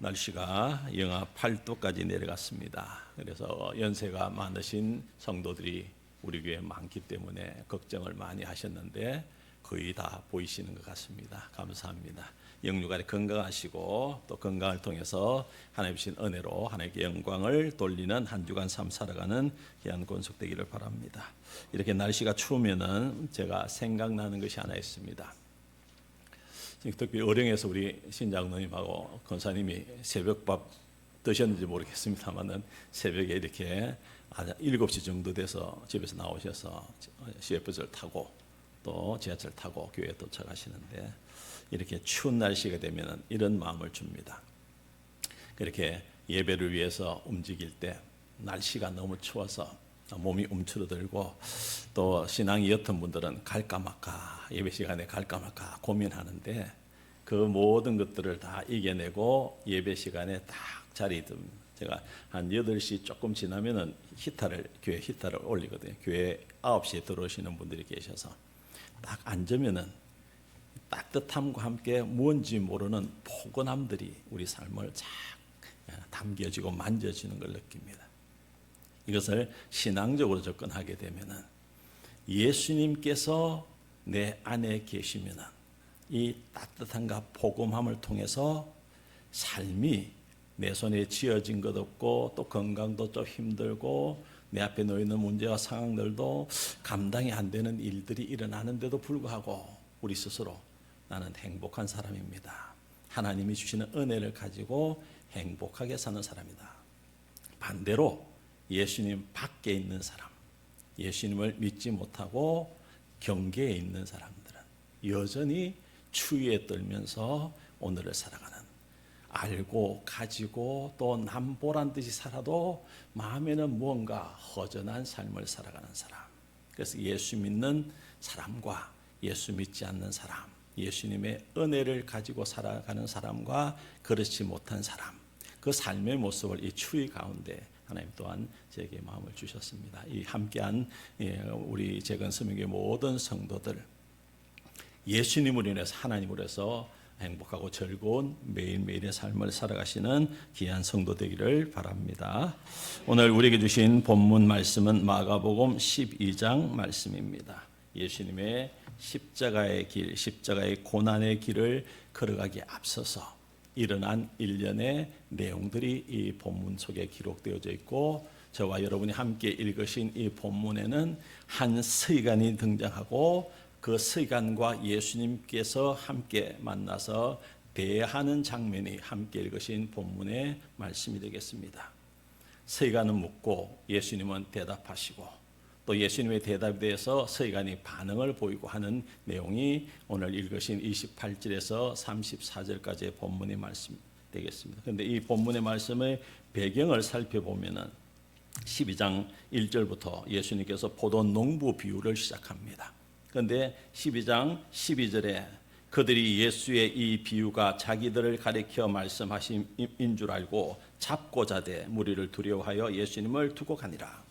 날씨가 영하 8도까지 내려갔습니다. 그래서 연세가 많으신 성도들이 우리 교회에 많기 때문에 걱정을 많이 하셨는데 거의 다 보이시는 것 같습니다. 감사합니다. 영육간에 건강하시고 또 건강을 통해서 하나님 주신 은혜로 하나님께 영광을 돌리는 한 주간 삶 살아가는 귀한 권속되기를 바랍니다. 이렇게 날씨가 추우면은 제가 생각나는 것이 하나 있습니다. 특히 어령에서 우리 신장로님하고 권사님이 새벽밥 드셨는지 모르겠습니다만은 새벽에 이렇게 7시 정도 돼서 집에서 나오셔서 CF를 타고 또 지하철 타고 교회에 도착하시는데 이렇게 추운 날씨가 되면 이런 마음을 줍니다. 그렇게 예배를 위해서 움직일 때 날씨가 너무 추워서 몸이 움츠러들고 또 신앙이 옅은 분들은 갈까 말까 예배 시간에 갈까 말까 고민하는데 그 모든 것들을 다 이겨내고 예배 시간에 딱 자리에 듭니다. 제가 한 8시 조금 지나면은 교회 히터를 올리거든요. 교회 9시에 들어오시는 분들이 계셔서 딱 앉으면은 따뜻함과 함께 무언지 모르는 포근함들이 우리 삶을 착 담겨지고 만져지는 걸 느낍니다. 이것을 신앙적으로 접근하게 되면은 예수님께서 내 안에 계시면은 이 따뜻함과 포근함을 통해서 삶이 내 손에 쥐어진 것 없고 또 건강도 좀 힘들고 내 앞에 놓이는 문제와 상황들도 감당이 안 되는 일들이 일어나는데도 불구하고 우리 스스로 나는 행복한 사람입니다. 하나님이 주시는 은혜를 가지고 행복하게 사는 사람이다. 반대로 예수님 밖에 있는 사람, 예수님을 믿지 못하고 경계에 있는 사람들은 여전히 추위에 떨면서 오늘을 살아가는, 알고 가지고 또 남보란 듯이 살아도 마음에는 무언가 허전한 삶을 살아가는 사람. 그래서 예수 믿는 사람과 예수 믿지 않는 사람, 예수님의 은혜를 가지고 살아가는 사람과 그렇지 못한 사람, 그 삶의 모습을 이 추위 가운데 하나님 또한 제게 마음을 주셨습니다. 이 함께한 우리 재건스님의 모든 성도들, 예수님으로 인해서 하나님으로 해서 행복하고 즐거운 매일매일의 삶을 살아가시는 귀한 성도 되기를 바랍니다. 오늘 우리에게 주신 본문 말씀은 마가복음 12장 말씀입니다. 예수님의 십자가의 길, 십자가의 고난의 길을 걸어가기에 앞서서 일어난 일련의 내용들이 이 본문 속에 기록되어져 있고 저와 여러분이 함께 읽으신 이 본문에는 한 서기관이 등장하고 그 서기관과 예수님께서 함께 만나서 대화하는 장면이 함께 읽으신 본문의 말씀이 되겠습니다. 서기관은 묻고 예수님은 대답하시고 또 예수님의 대답에 대해서 서기관이 반응을 보이고 하는 내용이 오늘 읽으신 28절에서 34절까지의 본문의 말씀 되겠습니다. 그런데 이 본문의 말씀의 배경을 살펴보면은 12장 1절부터 예수님께서 포도 농부 비유를 시작합니다. 그런데 12장 12절에 그들이 예수의 이 비유가 자기들을 가리켜 말씀하심인 줄 알고 잡고자 돼 무리를 두려워하여 예수님을 두고 가니라.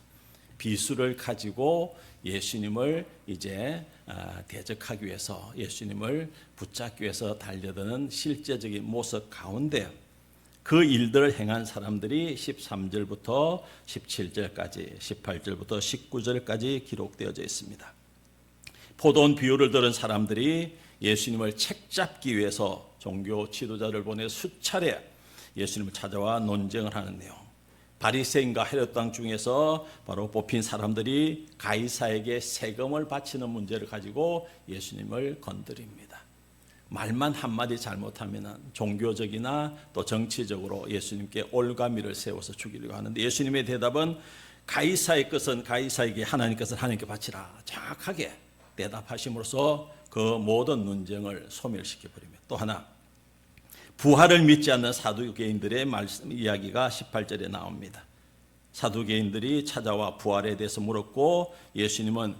비수를 가지고 예수님을 이제 대적하기 위해서 예수님을 붙잡기 위해서 달려드는 실제적인 모습 가운데 그 일들을 행한 사람들이 13절부터 17절까지 18절부터 19절까지 기록되어져 있습니다. 포도원 비유를 들은 사람들이 예수님을 책잡기 위해서 종교 지도자를 보내 수차례 예수님을 찾아와 논쟁을 하는 내용. 바리새인과 헤롯 왕 중에서 바로 뽑힌 사람들이 가이사에게 세금을 바치는 문제를 가지고 예수님을 건드립니다. 말만 한마디 잘못하면 종교적이나 또 정치적으로 예수님께 올가미를 세워서 죽이려고 하는데 예수님의 대답은 가이사의 것은 가이사에게, 하나님 것은 하나님께 바치라. 정확하게 대답하심으로써 그 모든 논쟁을 소멸시켜버립니다. 또 하나, 부활을 믿지 않는 사두개인들의 말씀 이야기가 18절에 나옵니다. 사두개인들이 찾아와 부활에 대해서 물었고 예수님은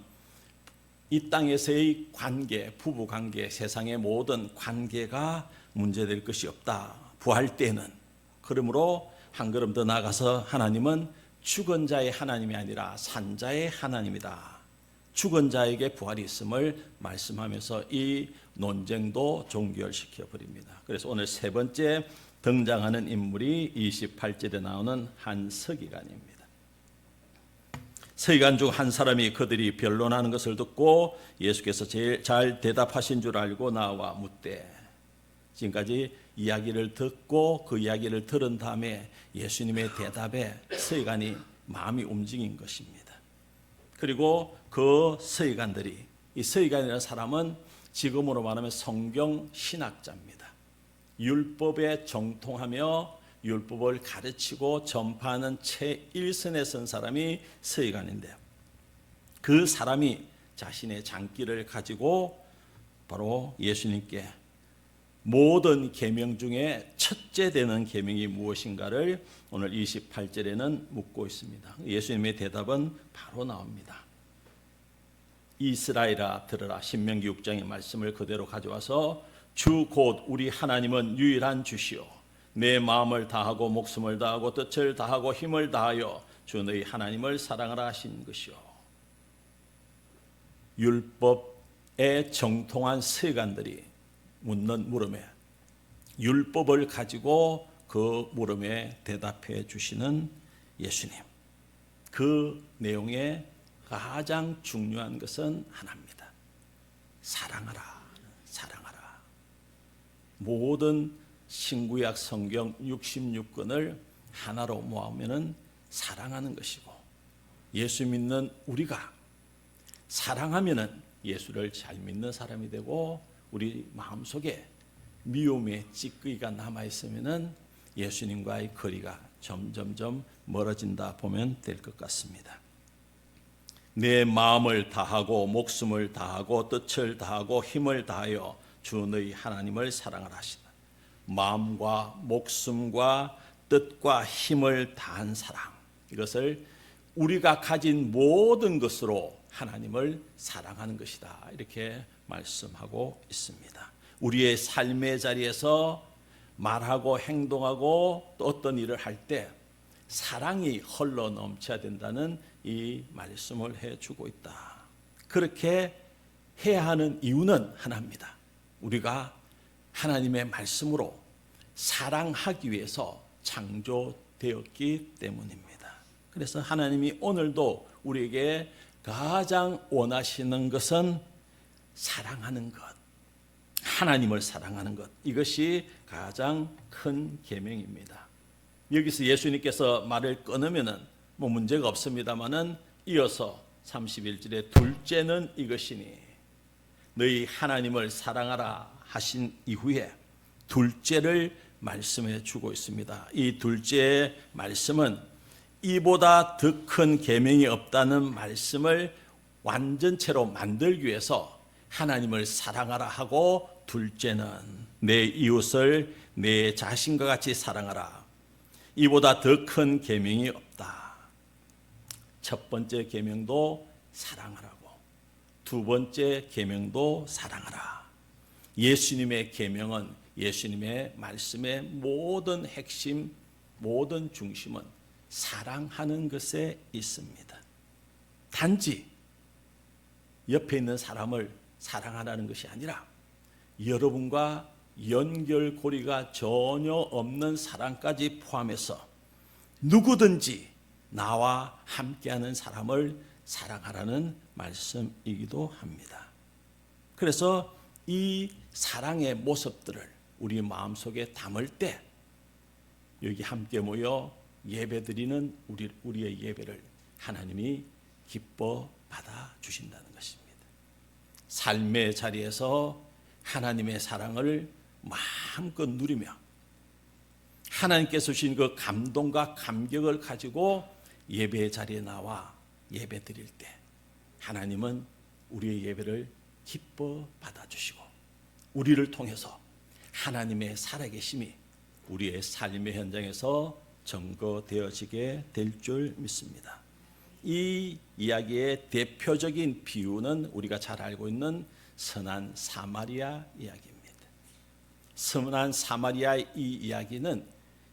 이 땅에서의 관계, 부부 관계, 세상의 모든 관계가 문제될 것이 없다. 부활 때는. 그러므로 한 걸음 더 나아가서 하나님은 죽은 자의 하나님이 아니라 산 자의 하나님이다. 죽은 자에게 부활이 있음을 말씀하면서 이 논쟁도 종결시켜 버립니다. 그래서 오늘 세 번째 등장하는 인물이 28절에 나오는 한 서기관입니다. 서기관 중 한 사람이 그들이 변론하는 것을 듣고 예수께서 제일 잘 대답하신 줄 알고 나와 묻되, 지금까지 이야기를 듣고 그 이야기를 들은 다음에 예수님의 대답에 서기관이 마음이 움직인 것입니다. 그리고 그 서기관들이, 이 서기관이라는 사람은 지금으로 말하면 성경 신학자입니다. 율법에 정통하며 율법을 가르치고 전파하는 최일선에 선 사람이 서기관인데요. 그 사람이 자신의 장기를 가지고 바로 예수님께 모든 계명 중에 첫째 되는 계명이 무엇인가를 오늘 28절에는 묻고 있습니다. 예수님의 대답은 바로 나옵니다. 이스라엘아 들으라. 신명기 6장의 말씀을 그대로 가져와서 주 곧 우리 하나님은 유일한 주시오. 내 마음을 다하고 목숨을 다하고 뜻을 다하고 힘을 다하여 주 너희 하나님을 사랑하라 하신 것이오. 율법에 정통한 서기관들이 묻는 물음에 율법을 가지고 그 물음에 대답해 주시는 예수님. 그 내용에 가장 중요한 것은 하나입니다. 사랑하라. 사랑하라. 모든 신구약 성경 66권을 하나로 모으면은 사랑하는 것이고, 예수 믿는 우리가 사랑하면은 예수를 잘 믿는 사람이 되고, 우리 마음속에 미움의 찌꺼기가 남아 있으면은 예수님과의 거리가 점점점 멀어진다 보면 될 것 같습니다. 내 마음을 다하고 목숨을 다하고 뜻을 다하고 힘을 다하여 주 너희 하나님을 사랑하라 하시다. 마음과 목숨과 뜻과 힘을 다한 사랑, 이것을 우리가 가진 모든 것으로 하나님을 사랑하는 것이다, 이렇게 말씀하고 있습니다. 우리의 삶의 자리에서 말하고 행동하고 또 어떤 일을 할 때 사랑이 흘러 넘쳐야 된다는 이 말씀을 해주고 있다. 그렇게 해야 하는 이유는 하나입니다. 우리가 하나님의 말씀으로 사랑하기 위해서 창조되었기 때문입니다. 그래서 하나님이 오늘도 우리에게 가장 원하시는 것은 사랑하는 것, 하나님을 사랑하는 것, 이것이 가장 큰 계명입니다. 여기서 예수님께서 말을 끊으면은 뭐 문제가 없습니다만은 이어서 31절에 둘째는 이것이니, 너희 하나님을 사랑하라 하신 이후에 둘째를 말씀해 주고 있습니다. 이 둘째의 말씀은 이보다 더 큰 계명이 없다는 말씀을 완전체로 만들기 위해서 하나님을 사랑하라 하고, 둘째는 내 이웃을 내 자신과 같이 사랑하라. 이보다 더 큰 계명이 없다. 첫 번째 계명도 사랑하라고, 두 번째 계명도 사랑하라. 예수님의 계명은, 예수님의 말씀의 모든 핵심, 모든 중심은 사랑하는 것에 있습니다. 단지 옆에 있는 사람을 사랑하라는 것이 아니라 여러분과 연결고리가 전혀 없는 사람까지 포함해서 누구든지 나와 함께하는 사람을 사랑하라는 말씀이기도 합니다. 그래서 이 사랑의 모습들을 우리 마음속에 담을 때 여기 함께 모여 예배드리는 우리의 예배를 하나님이 기뻐 받아주신다는 것입니다. 삶의 자리에서 하나님의 사랑을 마음껏 누리며 하나님께서 주신 그 감동과 감격을 가지고 예배의 자리에 나와 예배 드릴 때 하나님은 우리의 예배를 기뻐 받아주시고 우리를 통해서 하나님의 살아계심이 우리의 삶의 현장에서 증거되어지게 될 줄 믿습니다. 이 이야기의 대표적인 비유는 우리가 잘 알고 있는 선한 사마리아 이야기입니다. 선한 사마리아의 이 이야기는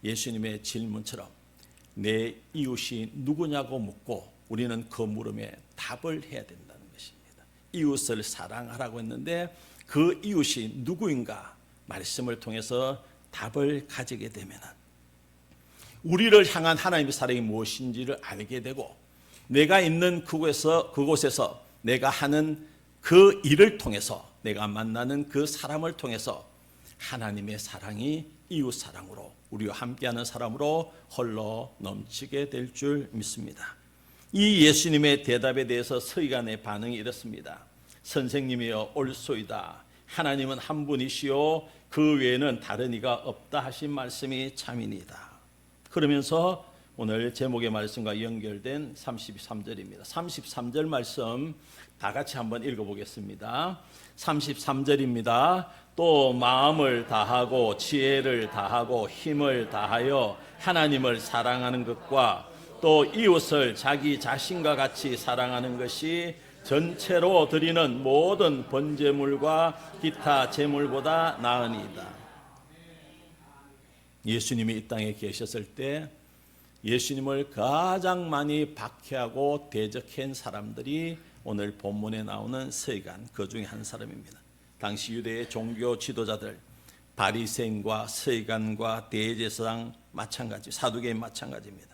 예수님의 질문처럼 내 이웃이 누구냐고 묻고 우리는 그 물음에 답을 해야 된다는 것입니다. 이웃을 사랑하라고 했는데 그 이웃이 누구인가 말씀을 통해서 답을 가지게 되면 우리를 향한 하나님의 사랑이 무엇인지를 알게 되고 내가 있는 그곳에서 내가 하는 그 일을 통해서 내가 만나는 그 사람을 통해서 하나님의 사랑이 이웃 사랑으로 우리와 함께하는 사람으로 흘러 넘치게 될 줄 믿습니다. 이 예수님의 대답에 대해서 서기관의 반응이 이렇습니다. 선생님이여 옳소이다. 하나님은 한 분이시요 그 외에는 다른 이가 없다 하신 말씀이 참이니이다. 그러면서 오늘 제목의 말씀과 연결된 33절입니다. 33절 말씀 다 같이 한번 읽어보겠습니다. 33절입니다. 또 마음을 다하고 지혜를 다하고 힘을 다하여 하나님을 사랑하는 것과 또 이웃을 자기 자신과 같이 사랑하는 것이 전체로 드리는 모든 번제물과 기타 제물보다 나으니이다. 예수님이 이 땅에 계셨을 때 예수님을 가장 많이 박해하고 대적한 사람들이 오늘 본문에 나오는 서기관 그 중에 한 사람입니다. 당시 유대의 종교 지도자들 바리새인과 서기관과 대제사장 마찬가지 사두개인 마찬가지입니다.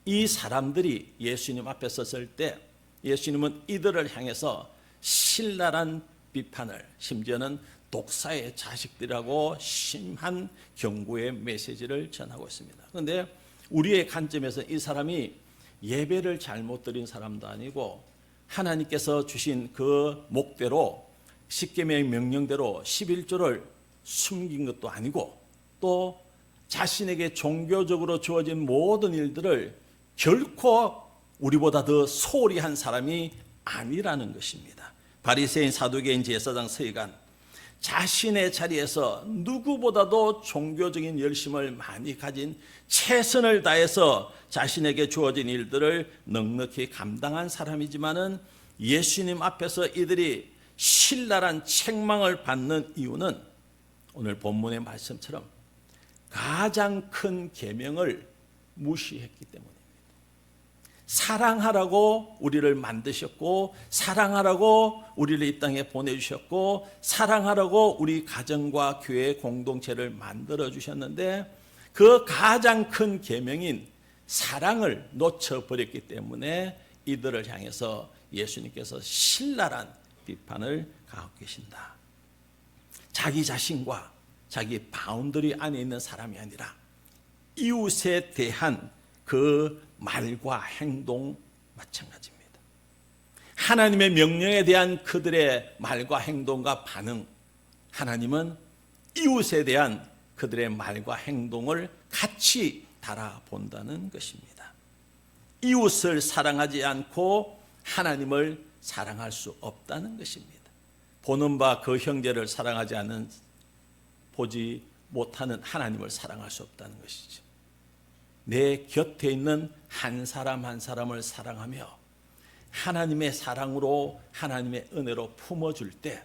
이 사람들이 예수님 앞에 섰을 때 예수님은 이들을 향해서 신랄한 비판을 심지어는 독사의 자식들이라고 심한 경고의 메시지를 전하고 있습니다. 그런데 우리의 관점에서 이 사람이 예배를 잘못 드린 사람도 아니고 하나님께서 주신 그 목대로 십계명의 명령대로 11조를 숨긴 것도 아니고 또 자신에게 종교적으로 주어진 모든 일들을 결코 우리보다 더 소홀히 한 사람이 아니라는 것입니다. 바리새인, 사두개인, 제사장, 서기관 자신의 자리에서 누구보다도 종교적인 열심을 많이 가진 최선을 다해서 자신에게 주어진 일들을 넉넉히 감당한 사람이지만은 예수님 앞에서 이들이 신랄한 책망을 받는 이유는 오늘 본문의 말씀처럼 가장 큰 계명을 무시했기 때문입니다. 사랑하라고 우리를 만드셨고 사랑하라고 우리를 이 땅에 보내주셨고 사랑하라고 우리 가정과 교회 공동체를 만들어 주셨는데 그 가장 큰 계명인 사랑을 놓쳐버렸기 때문에 이들을 향해서 예수님께서 신랄한 비판을 가하고 계신다. 자기 자신과 자기 바운더리 안에 있는 사람이 아니라 이웃에 대한 그 말과 행동 마찬가지입니다. 하나님의 명령에 대한 그들의 말과 행동과 반응, 하나님은 이웃에 대한 그들의 말과 행동을 같이 달아본다는 것입니다. 이웃을 사랑하지 않고 하나님을 사랑할 수 없다는 것입니다. 보는 바 그 형제를 사랑하지 않는 보지 못하는 하나님을 사랑할 수 없다는 것이죠. 내 곁에 있는 한 사람 한 사람을 사랑하며 하나님의 사랑으로 하나님의 은혜로 품어줄 때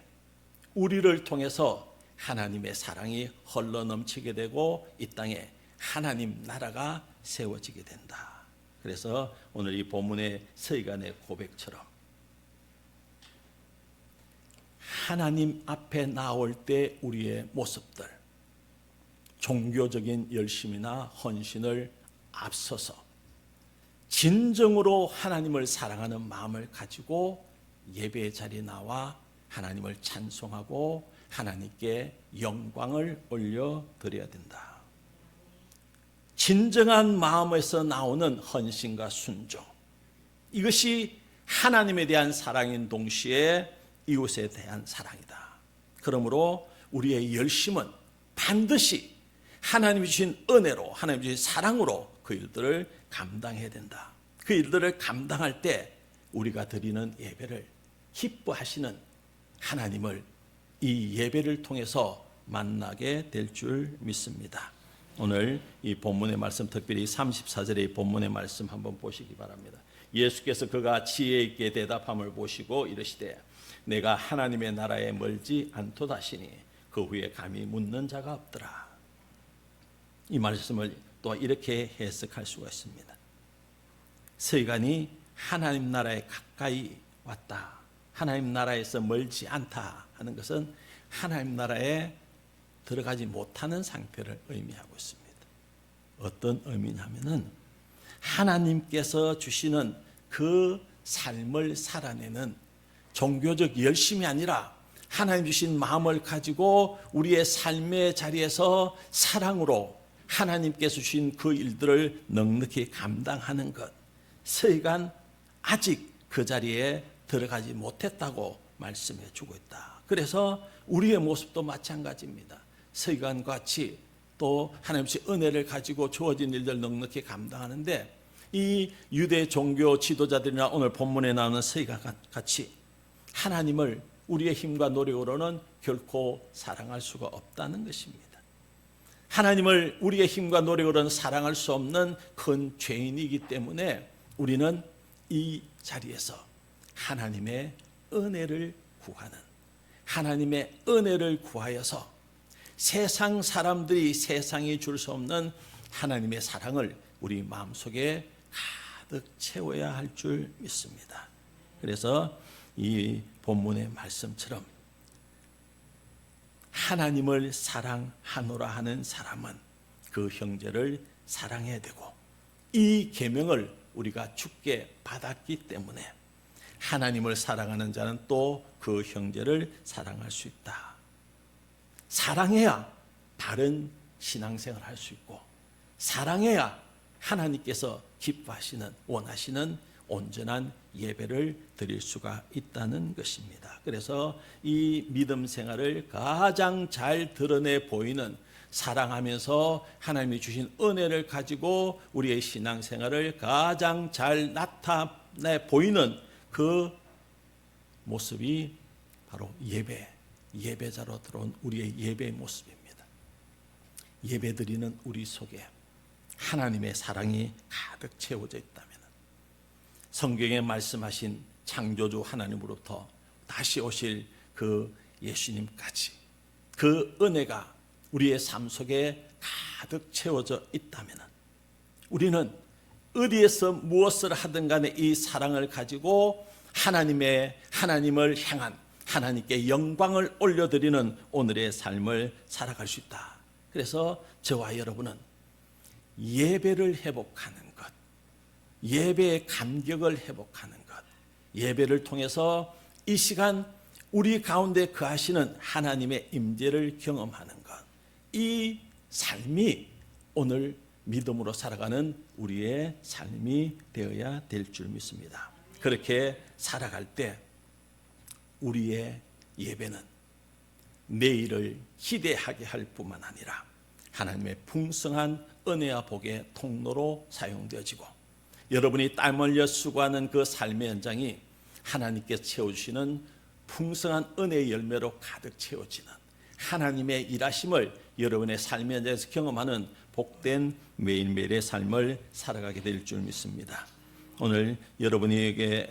우리를 통해서 하나님의 사랑이 흘러넘치게 되고 이 땅에 하나님 나라가 세워지게 된다. 그래서 오늘 이 본문의 서기관의 고백처럼 하나님 앞에 나올 때 우리의 모습들, 종교적인 열심이나 헌신을 앞서서 진정으로 하나님을 사랑하는 마음을 가지고 예배의 자리에 나와 하나님을 찬송하고 하나님께 영광을 올려드려야 된다. 진정한 마음에서 나오는 헌신과 순종, 이것이 하나님에 대한 사랑인 동시에 이웃에 대한 사랑이다. 그러므로 우리의 열심은 반드시 하나님이 주신 은혜로 하나님이 주신 사랑으로 그 일들을 감당해야 된다. 그 일들을 감당할 때 우리가 드리는 예배를 기뻐하시는 하나님을 이 예배를 통해서 만나게 될 줄 믿습니다. 오늘 이 본문의 말씀, 특별히 34절의 본문의 말씀 한번 보시기 바랍니다. 예수께서 그가 지혜 있게 대답함을 보시고 이르시되 내가 하나님의 나라에 멀지 않도다 하시니 그 후에 감히 묻는 자가 없더라. 이 말씀을 또 이렇게 해석할 수가 있습니다. 서기관이 하나님 나라에 가까이 왔다, 하나님 나라에서 멀지 않다 하는 것은 하나님 나라에 들어가지 못하는 상태를 의미하고 있습니다. 어떤 의미냐면은 하나님께서 주시는 그 삶을 살아내는 종교적 열심이 아니라 하나님 주신 마음을 가지고 우리의 삶의 자리에서 사랑으로 하나님께서 주신 그 일들을 넉넉히 감당하는 것. 서기관 아직 그 자리에 들어가지 못했다고 말씀해 주고 있다. 그래서 우리의 모습도 마찬가지입니다. 서기관 같이 또 하나님의 은혜를 가지고 주어진 일들 넉넉히 감당하는데 이 유대 종교 지도자들이나 오늘 본문에 나오는 서기관 같이 하나님을 우리의 힘과 노력으로는 결코 사랑할 수가 없다는 것입니다. 하나님을 우리의 힘과 노력으로는 사랑할 수 없는 큰 죄인이기 때문에 우리는 이 자리에서 하나님의 은혜를 구하는, 하나님의 은혜를 구하여서 세상 사람들이 세상이 줄 수 없는 하나님의 사랑을 우리 마음속에 가득 채워야 할 줄 믿습니다. 그래서 이 본문의 말씀처럼 하나님을 사랑하노라 하는 사람은 그 형제를 사랑해야 되고, 이 계명을 우리가 주께 받았기 때문에 하나님을 사랑하는 자는 또 그 형제를 사랑할 수 있다. 사랑해야 바른 신앙생활을 할 수 있고, 사랑해야 하나님께서 기뻐하시는, 원하시는 온전한 예배를 드릴 수가 있다는 것입니다. 그래서 이 믿음 생활을 가장 잘 드러내 보이는, 사랑하면서 하나님이 주신 은혜를 가지고 우리의 신앙생활을 가장 잘 나타내 보이는 그 모습이 바로 예배자로 들어온 우리의 예배의 모습입니다. 예배드리는 우리 속에 하나님의 사랑이 가득 채워져 있다면, 성경에 말씀하신 창조주 하나님으로부터 다시 오실 그 예수님까지 그 은혜가 우리의 삶 속에 가득 채워져 있다면, 우리는 어디에서 무엇을 하든 간에 이 사랑을 가지고 하나님을 향한, 하나님께 영광을 올려드리는 오늘의 삶을 살아갈 수 있다. 그래서 저와 여러분은 예배를 회복하는 것, 예배의 감격을 회복하는 것, 예배를 통해서 이 시간 우리 가운데 거하시는 하나님의 임재를 경험하는 것, 이 삶이 오늘 믿음으로 살아가는 우리의 삶이 되어야 될 줄 믿습니다. 그렇게 살아갈 때 우리의 예배는 내일을 기대하게 할 뿐만 아니라 하나님의 풍성한 은혜와 복의 통로로 사용되어지고, 여러분이 땀 흘려 수고하는 그 삶의 현장이 하나님께서 채워주시는 풍성한 은혜의 열매로 가득 채워지는 하나님의 일하심을 여러분의 삶의 현장에서 경험하는 복된 매일매일의 삶을 살아가게 될 줄 믿습니다. 오늘 여러분에게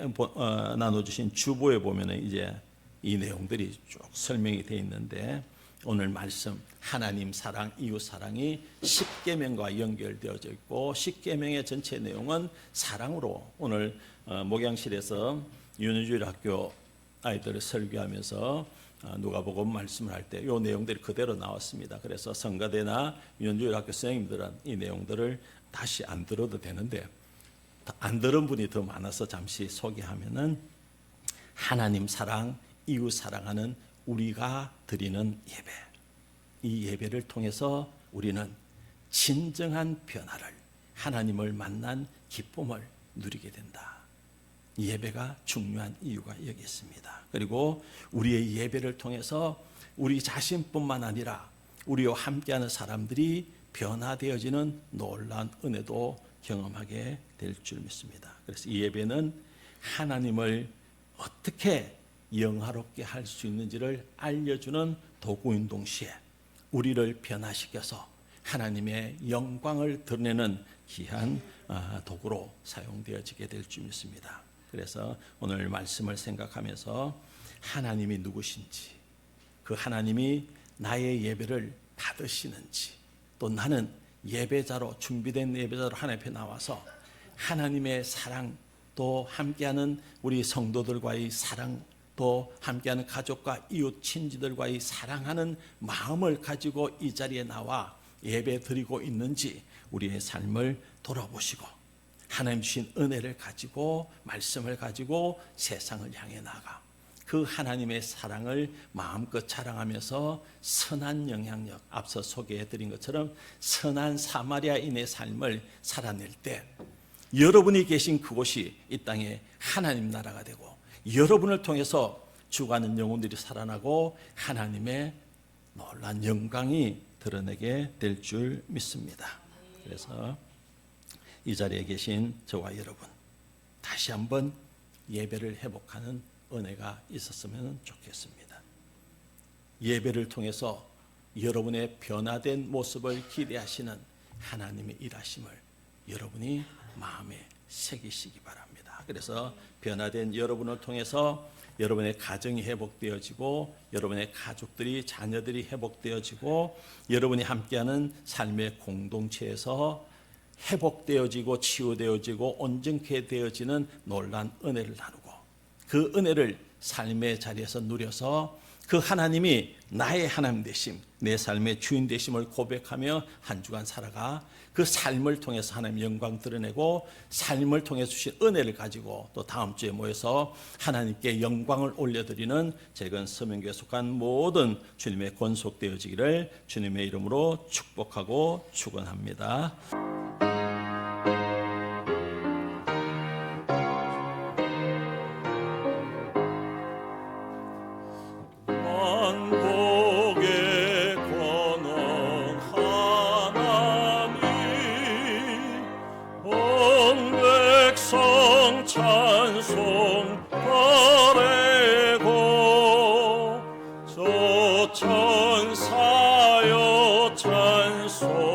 나눠주신 주보에 보면 이제 이 내용들이 쭉 설명이 되어 있는데, 오늘 말씀 하나님 사랑, 이웃 사랑이 십계명과 연결되어져 있고, 십계명의 전체 내용은 사랑으로, 오늘 목양실에서 윤주일 학교 아이들을 설교하면서 누가복음 말씀을 할 때 이 내용들이 그대로 나왔습니다. 그래서 성가대나 윤주일 학교 선생님들은 이 내용들을 다시 안 들어도 되는데, 안 들은 분이 더 많아서 잠시 소개하면은, 하나님 사랑, 이웃 사랑하는 우리가 드리는 예배, 이 예배를 통해서 우리는 진정한 변화를, 하나님을 만난 기쁨을 누리게 된다. 이 예배가 중요한 이유가 여기 있습니다. 그리고 우리의 예배를 통해서 우리 자신뿐만 아니라 우리와 함께하는 사람들이 변화되어지는 놀라운 은혜도 경험하게 될 줄 믿습니다. 그래서 이 예배는 하나님을 어떻게 영화롭게 할 수 있는지를 알려주는 도구인 동시에 우리를 변화시켜서 하나님의 영광을 드러내는 귀한 도구로 사용되어지게 될 줄 믿습니다. 그래서 오늘 말씀을 생각하면서 하나님이 누구신지, 그 하나님이 나의 예배를 받으시는지, 또 나는 예배자로, 준비된 예배자로 하나님 앞에 나와서 하나님의 사랑, 또 함께하는 우리 성도들과의 사랑, 또 함께하는 가족과 이웃 친지들과의 사랑하는 마음을 가지고 이 자리에 나와 예배 드리고 있는지 우리의 삶을 돌아보시고 하나님 주신 은혜를 가지고 말씀을 가지고 세상을 향해 나가 그 하나님의 사랑을 마음껏 자랑하면서 선한 영향력, 앞서 소개해드린 것처럼 선한 사마리아인의 삶을 살아낼 때 여러분이 계신 그곳이 이 땅에 하나님 나라가 되고 여러분을 통해서 죽어가는 영혼들이 살아나고 하나님의 놀라운 영광이 드러내게 될 줄 믿습니다. 그래서 이 자리에 계신 저와 여러분 다시 한번 예배를 회복하는 은혜가 있었으면 좋겠습니다. 예배를 통해서 여러분의 변화된 모습을 기대하시는 하나님의 일하심을 여러분이 마음에 새기시기 바랍니다. 그래서 변화된 여러분을 통해서 여러분의 가정이 회복되어지고 여러분의 가족들이 자녀들이 회복되어지고 여러분이 함께하는 삶의 공동체에서 회복되어지고 치유되어지고 온전케 되어지는 놀라운 은혜를 나누고 그 은혜를 삶의 자리에서 누려서 그 하나님이 나의 하나님 되심, 내 삶의 주인 되심을 고백하며 한 주간 살아가 그 삶을 통해서 하나님 영광 드러내고 삶을 통해 주신 은혜를 가지고 또 다음 주에 모여서 하나님께 영광을 올려드리는 재건 서명교에 속한 모든 주님의 권속되어지기를 주님의 이름으로 축복하고 축원합니다. 찬송 바래고 저 천사여 찬송